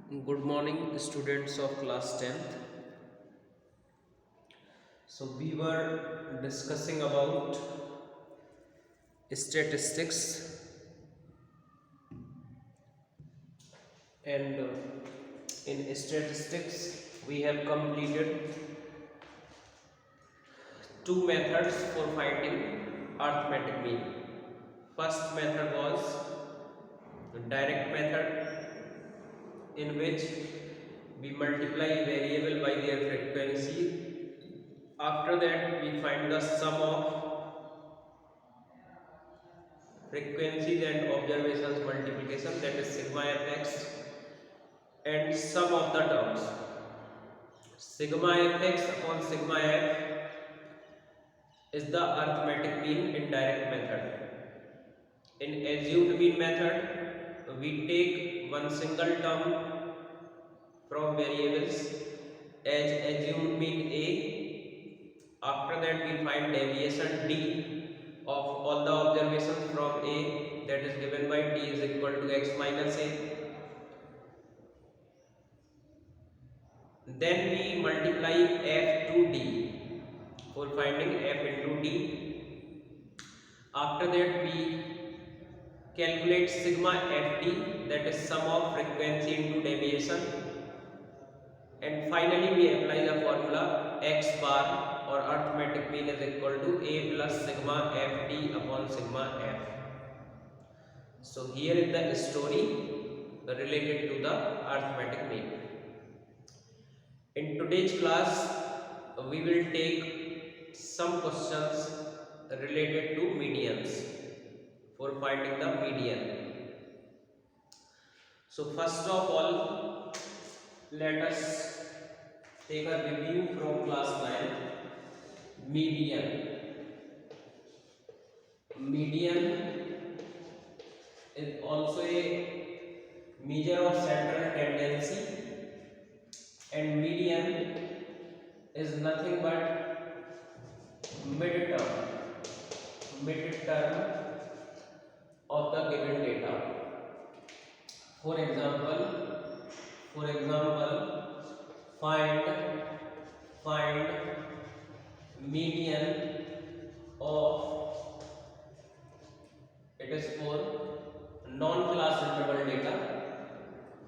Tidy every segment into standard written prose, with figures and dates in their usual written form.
Good morning, students of class 10th. So, we were discussing about statistics, and in statistics, we have completed two methods for finding arithmetic mean. First method was the direct method, in which we multiply variable by their frequency. After that, we find the sum of frequencies and observations multiplication, that is sigma fx, and sum of the terms sigma fx upon sigma f is the arithmetic mean in direct method. In assumed mean method, we take one single term from variables as assumed mean a. After that, we find deviation d of all the observations from a, that is given by d is equal to x minus a. Then we multiply f to d for finding f into d. After that, we calculate sigma ft, that is sum of frequency into deviation. And finally, we apply the formula x bar or arithmetic mean is equal to a plus sigma ft upon sigma f. So here is the story related to the arithmetic mean. In today's class, we will take some questions related to medians for finding the median. So first of all, let us take a review from class 9. Median. Median is also a measure of central tendency, and median is nothing but midterm of the given data. For example, find median of, it is for non-class interval data.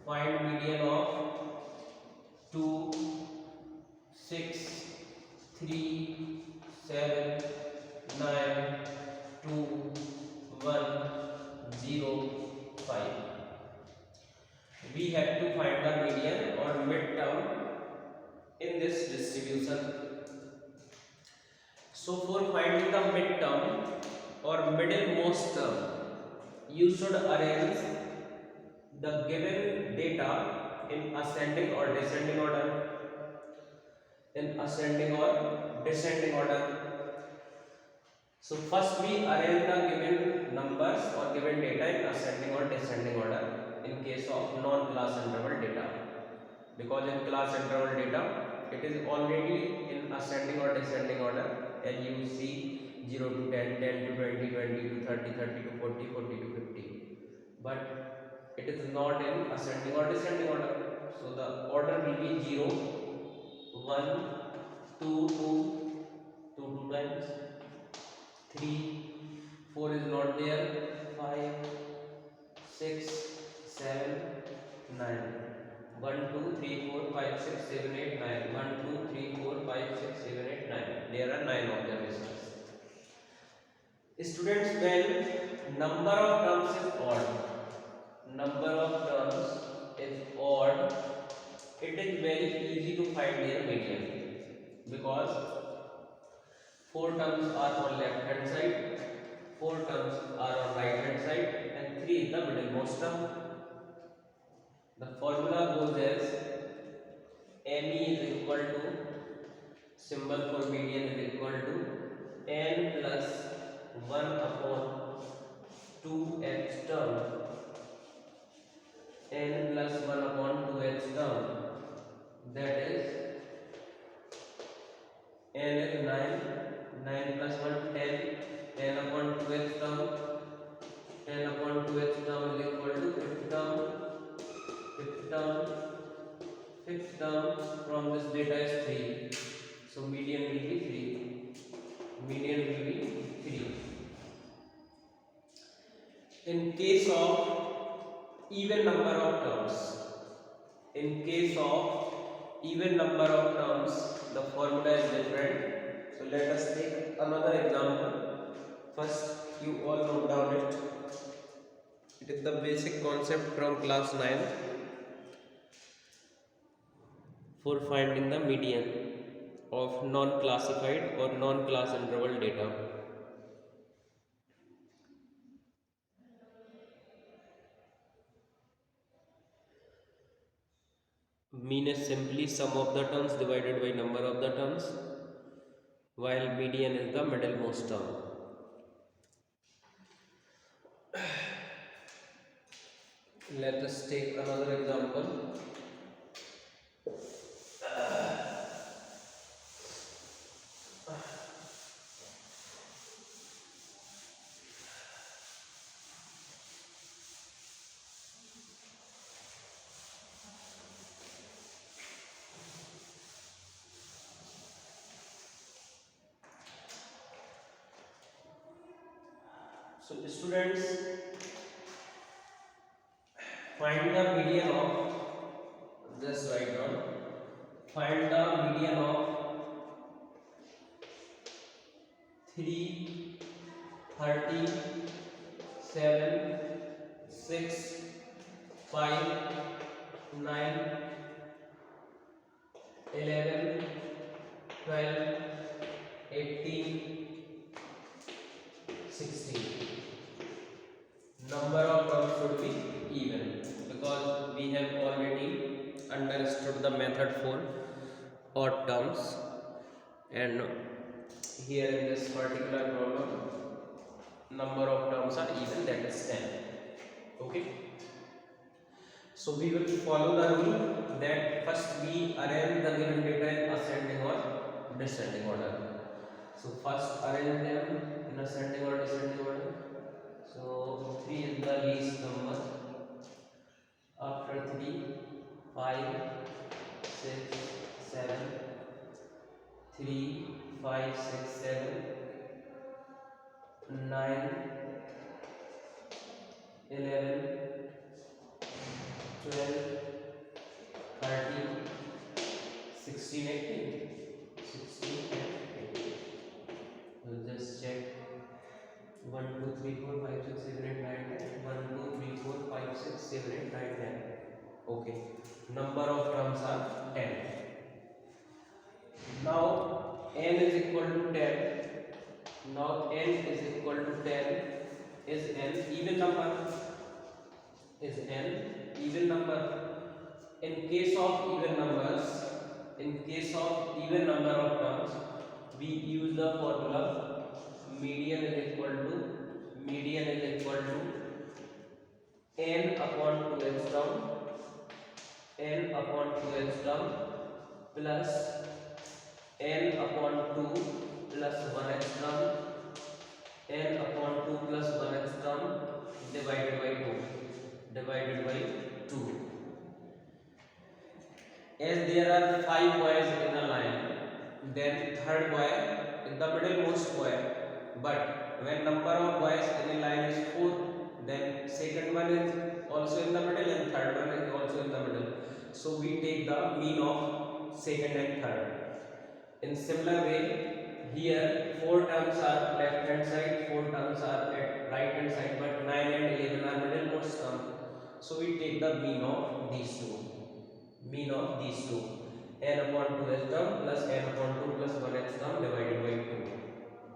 Find median of 2, 6, 3, 7, 9, 2, 1, 0, 5. We have to find the median or midterm in this distribution. So for finding the midterm or middlemost term, you should arrange the given data in ascending or descending order. So first we arrange the given numbers or given data in ascending or descending order in case of non-class interval data, because in class interval data it is already in ascending or descending order, and you see 0 to 10, 10 to 20, 20 to 30, 30 to 40, 40 to 50, but it is not in ascending or descending order. So the order will be 0, 1, 2, 2 times, 3, 4 is not there, 5, 6, 7, 9. 1, 2, 3, 4, 5, 6, 7, 8, 9. 1, 2, 3, 4, 5, 6, 7, 8, 9. There are 9 observations. Students, when number of terms is odd, it is very easy to find their median, because 4 terms are on left hand side, 4 terms are on right hand side, and 3 is the middlemost term. The formula goes as ME is equal to, symbol for median is equal to n plus 1 upon 2h term, n plus 1 upon 2h term, that is n is 9, 9 plus 1 10, 10 upon 2h term, 10 upon 2h term is equal to fifth term, term from this data is 3. So median will be 3. Median will be 3. In case of even number of terms, in case of even number of terms, the formula is different. So let us take another example. First, you all note down it. It is the basic concept from class 9 for finding the median of non-classified or non-class interval data. Mean is simply sum of the terms divided by number of the terms, while median is the middlemost term. Let us take another example. So students, find the median of, just write down, find the median of 3, 30, 7, 6, 5, 9, 11, 12, 18, 16. Number of terms should be even, because we have already understood the method for odd terms, and here in this particular problem number of terms are even, that is 10. Okay, so we will follow the rule that first we arrange the given data in ascending or descending order. So first arrange them in ascending or descending order. So 3 is the least number. After 3, 5, 6, 7, 3, 5, 6, 7, 9, 11, 12, 13, 16, 18. 16 and 18. We'll just check. 1, 2, 3, 4, 5, 6, 7, 8, 9, 10. 1, 2, 3, 4, 5, 6, 7, 8, 9, 10. Okay. Number of terms are 10. Now n is equal to 10. Now n is equal to 10. Is n even number? Is n even number? In case of even numbers, in case of even number of terms, we use the formula median is equal to n upon 2h term, n upon 2h term plus n upon 2 plus 1h term, n upon 2 plus 1h term divided by 2. As there are 5 boys in a line, then third boy is the middlemost boy. But when number of boys in a line is 4, then second one is also in the middle and third one is also in the middle. So we take the mean of second and third. In similar way, here 4 terms are left hand side, 4 terms are at right hand side, but 9 and 11 are middlemost term. So we take the mean of these two. Mean of these two, n upon 2h term plus n upon 2 plus 1h term divided by 2.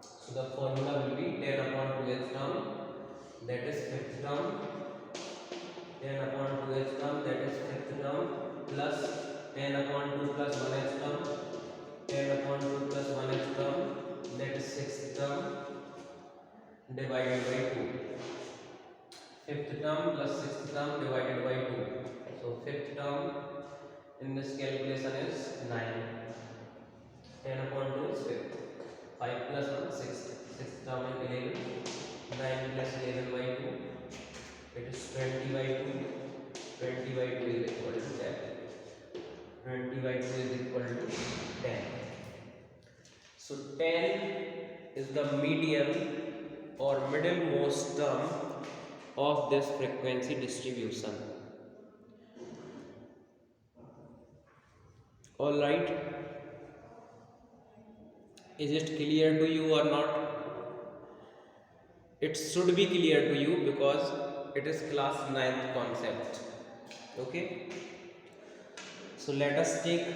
So the formula will be 10 upon 2h term, that is fifth term, 10 upon 2h term, that is fifth term, plus 10 upon 2 plus 1h term, 10 upon 2 plus 1h term, that is sixth term, divided by 2. Fifth term plus sixth term divided by 2. So fifth term in this calculation is 9. 10 upon 2 is 5. 5 plus 1, 6. 6th term is 11. 9 plus 11 by 2. It is 20 by 2. 20 by 2 is equal to 10. 20 by 2 is equal to 10. So 10 is the median or middlemost term of this frequency distribution. All right, is it clear to you or not? It should be clear to you because it is class 9th concept. Okay, so let us take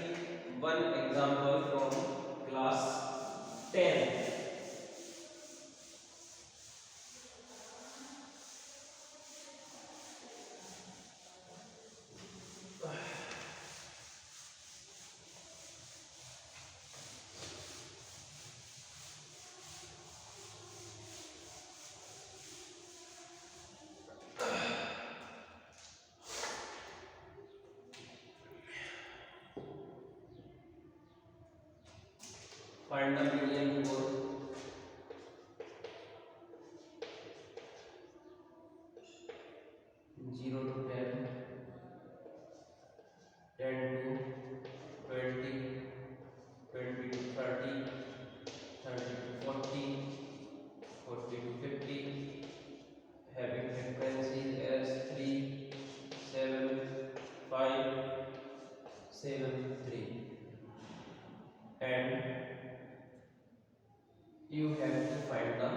one example from class 10. Find the median for 0 to 10, 10 to 20, 20 to 30, 30 to 40, 40 to 50, having frequencies as 3, 7, 5, 7, 3, and you have to find the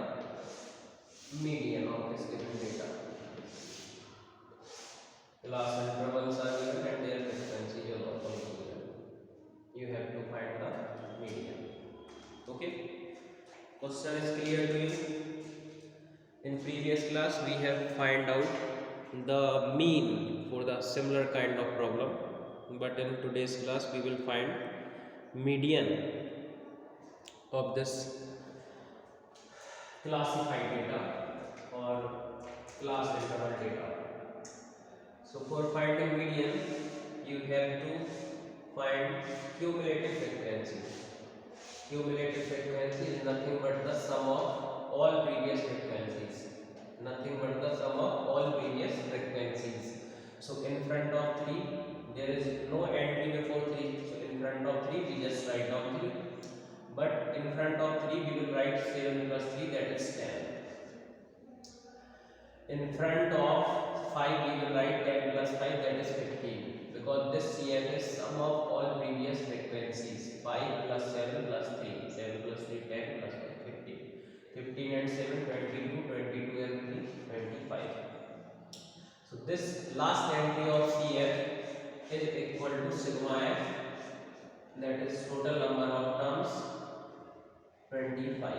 median of this given data. Class intervals are given and their frequency is also given. You have to find the median. Okay, question is clear to you? In previous class we have find out the mean for the similar kind of problem, but in today's class we will find median of this classified data or class interval data. So for finding median you have to find cumulative frequency. Cumulative frequency is nothing but the sum of all previous frequencies. Nothing but the sum of all previous frequencies. So in front of 3, there is no entry before 3. So in front of 3, we just write down 3. But in front of 3, we will write 7 plus 3, that is 10. In front of 5, we will write 10 plus 5, that is 15. Because this CF is sum of all previous frequencies. 5 plus 7 plus 3. 7 plus 3, 10 plus 5, 15. 15 and 7, 22, 22 and 3, 25. So this last entry of CF is equal to sigma f, that is total number of terms, 25.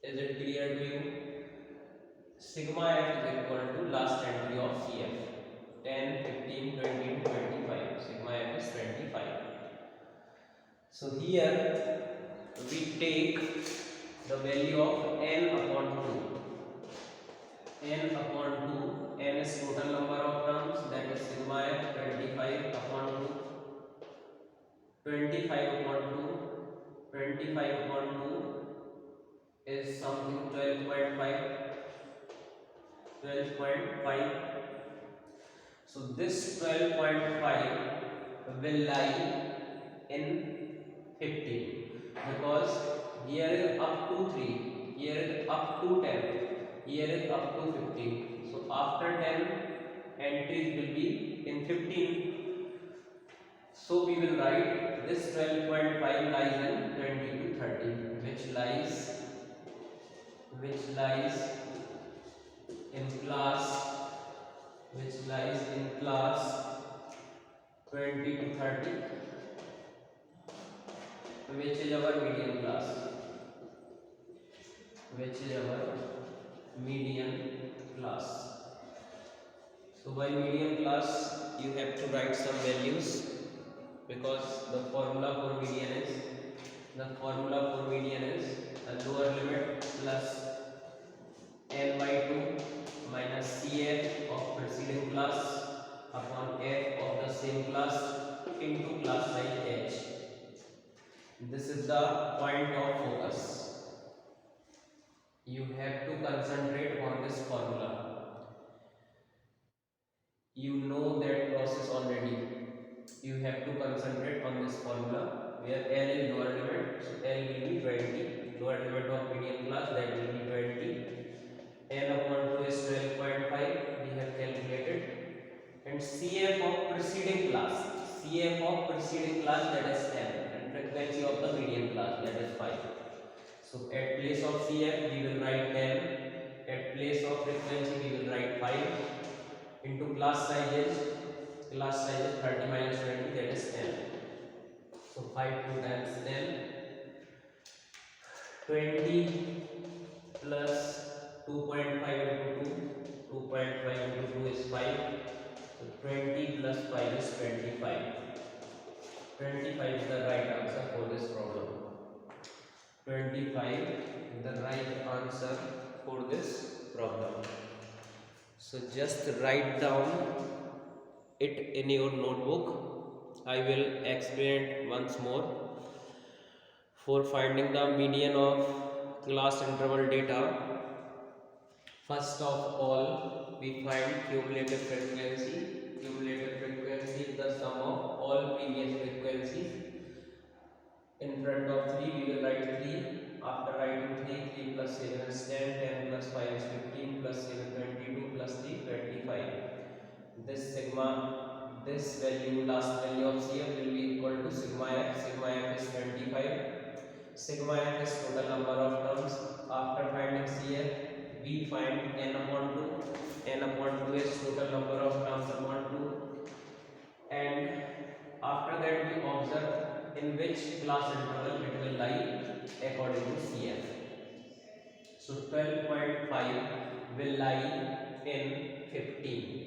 Is it clear to you? Sigma f is equal to last entry of CF, 10, 15, 20, 25. Sigma f is 25. So here we take the value of n upon 2. N upon 2, n is total number of terms, that is sigma f 25 upon 2. 25 upon 2, 25 upon 2 is something 12.5. 12.5. So this 12.5 will lie in 15 because here is up to 3, here is up to 10, here is up to 15. So after 10 entries will be in 15. So we will write this 12.5 lies in 20 to 30, which lies in class 20 to 30, which is our median class. So by median class you have to write some values because the formula for median is a lower limit plus n by 2 minus CF of preceding class upon f of the same class into class size h. This is the point of focus. You have to concentrate on this formula. You know that process already. you have to concentrate on this formula where L is lower limit, so L will be 20, lower limit of median class, that will be 20. N upon 2 is 12.5, we have calculated, and CF of preceding class, CF of preceding class, that is 10, and frequency of the median class, that is 5. So at place of CF we will write 10, at place of frequency we will write 5, into class size is 30 minus 20, that is 10. So 5 2 times 10, 20 plus 2.5 into 2, 2.5 into 2 is 5. So 20 plus 5 is 25. 25 is the right answer for this problem. 25 is the right answer for this problem. So just write down it in your notebook. I will explain it once more. For finding the median of class interval data, first of all we find cumulative frequency. Cumulative frequency is the sum of all previous frequencies. In front of 3 we will write 3. After writing 3, 3 plus 7 is 10, 10 plus 5 is 15, plus 7 22, plus 3 25. This sigma, this value, last value of CF will be equal to sigma f. Sigma f is 25. Sigma f is total number of terms. After finding CF, we find n upon 2. N upon 2 is total number of terms upon 2. And after that we observe in which class interval it will lie according to CF. So 12.5 will lie in 15.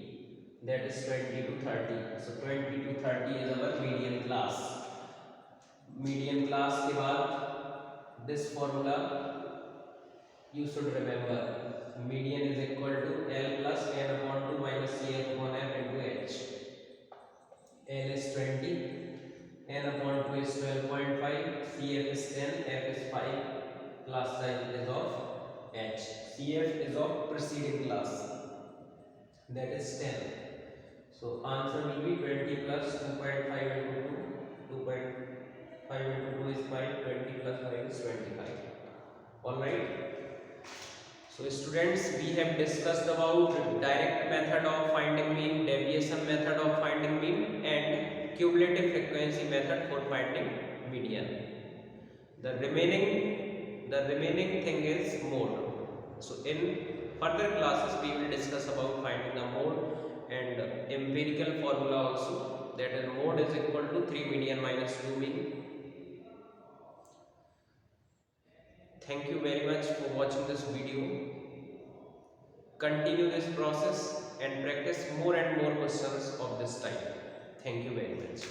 That is 20 to 30. So 20 to 30 is our median class. Median class के बाद this formula you should remember. Median is equal to L plus n upon 2 minus CF upon f into h. L is 20, n upon 2 is 12.5, CF is 10, f is 5, class size is of h. CF is of preceding class, that is 10. So answer will be 20 plus 2.5 into 2, 2.5 into 2 is 5, 20 plus 5 is 25. Alright. So students, we have discussed about direct method of finding mean, deviation method of finding mean, and cumulative frequency method for finding median. The remaining thing is mode. So in further classes we will discuss about finding the mode and empirical formula also, that is mode is equal to 3 median minus 2 mean. Thank you very much for watching this video. Continue this process and practice more and more questions of this type. Thank you very much.